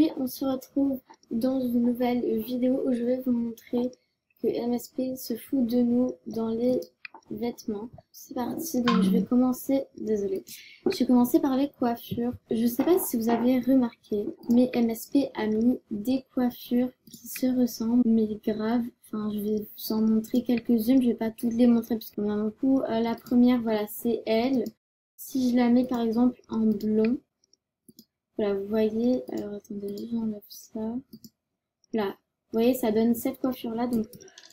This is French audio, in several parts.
Aujourd'hui, on se retrouve dans une nouvelle vidéo où je vais vous montrer que MSP se fout de nous dans les vêtements. C'est parti, donc je vais commencer, désolée, je vais commencer par les coiffures. Je sais pas si vous avez remarqué, mais MSP a mis des coiffures qui se ressemblent, mais grave. Enfin, je vais vous en montrer quelques-unes, je vais pas toutes les montrer parce qu'on a beaucoup. La première, voilà, c'est elle. Si je la mets par exemple en blond, voilà, vous voyez, alors attendez, j'enlève ça. Là, vous voyez, ça donne cette coiffure-là, donc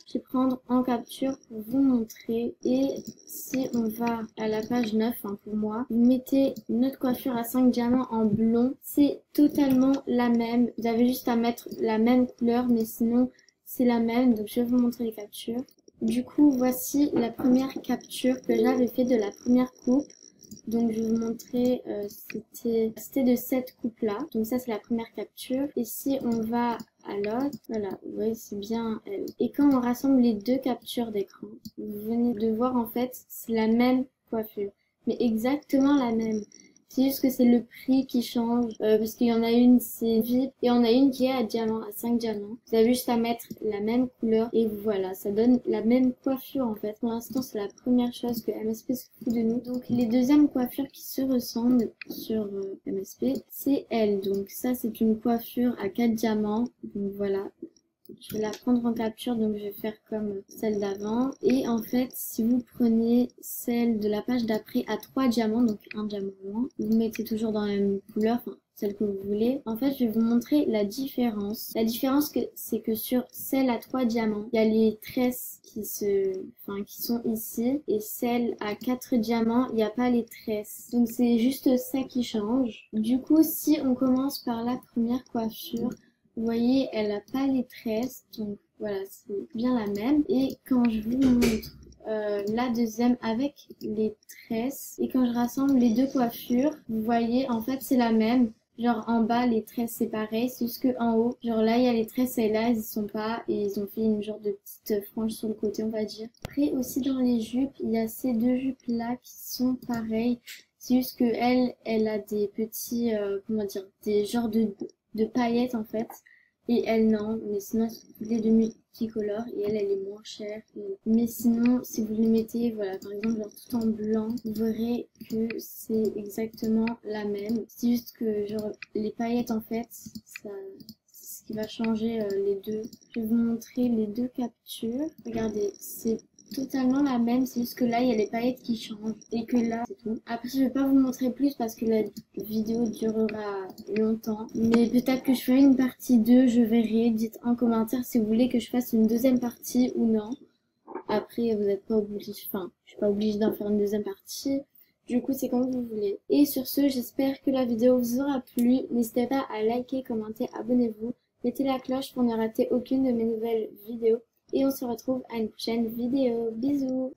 je vais prendre en capture pour vous montrer. Et si on va à la page 9, hein, pour moi, vous mettez notre coiffure à 5 diamants en blond, c'est totalement la même. Vous avez juste à mettre la même couleur, mais sinon, c'est la même. Donc, je vais vous montrer les captures. Du coup, voici la première capture que j'avais fait de la première coupe. Donc je vais vous montrer, c'était de cette coupe là. Donc ça c'est la première capture. Et si on va à l'autre, voilà, vous voyez c'est bien elle. Et quand on rassemble les deux captures d'écran, vous venez de voir en fait c'est la même coiffure. Mais exactement la même. C'est juste que c'est le prix qui change, parce qu'il y en a une c'est VIP et on a une qui est à diamant, à 5 diamants. Vous avez juste à mettre la même couleur et voilà, ça donne la même coiffure en fait. Pour l'instant c'est la première chose que MSP se fout de nous. Donc les deuxièmes coiffures qui se ressemblent sur MSP, c'est elle. Donc ça c'est une coiffure à 4 diamants, donc voilà. Je vais la prendre en capture, donc je vais faire comme celle d'avant. Et en fait, si vous prenez celle de la page d'après à 3 diamants, donc un diamant moins, vous mettez toujours dans la même couleur, enfin celle que vous voulez. En fait, je vais vous montrer la différence. La différence, c'est que sur celle à 3 diamants, il y a les tresses qui sont ici. Et celle à 4 diamants, il n'y a pas les tresses. Donc c'est juste ça qui change. Du coup, si on commence par la première coiffure, vous voyez, elle n'a pas les tresses, donc voilà, c'est bien la même. Et quand je vous montre la deuxième avec les tresses, et quand je rassemble les deux coiffures, vous voyez, en fait, c'est la même. Genre en bas, les tresses, c'est pareil, c'est juste que en haut, genre là, il y a les tresses et là, ils y sont pas. Et ils ont fait une genre de petite frange sur le côté, on va dire. Après, aussi dans les jupes, il y a ces deux jupes-là qui sont pareilles. C'est juste que elle a des petits, comment dire, des genres de paillettes en fait, et elle non, mais sinon les deux multicolores et elle est moins chère. Mais sinon si vous les mettez, voilà, par exemple genre tout en blanc, vous verrez que c'est exactement la même. C'est juste que genre les paillettes en fait, ça c'est ce qui va changer les deux. Je vais vous montrer les deux captures. Regardez, c'est totalement la même, c'est juste que là il y a les paillettes qui changent et que là c'est tout. Après je vais pas vous montrer plus parce que la vidéo durera longtemps, mais peut-être que je ferai une partie 2, je verrai. Dites en commentaire si vous voulez que je fasse une deuxième partie ou non. Après vous n'êtes pas obligé, enfin je suis pas obligée d'en faire une deuxième partie. Du coup c'est comme vous voulez. Et sur ce, j'espère que la vidéo vous aura plu. N'hésitez pas à liker, commenter, abonnez-vous, mettez la cloche pour ne rater aucune de mes nouvelles vidéos. Et on se retrouve à une prochaine vidéo. Bisous!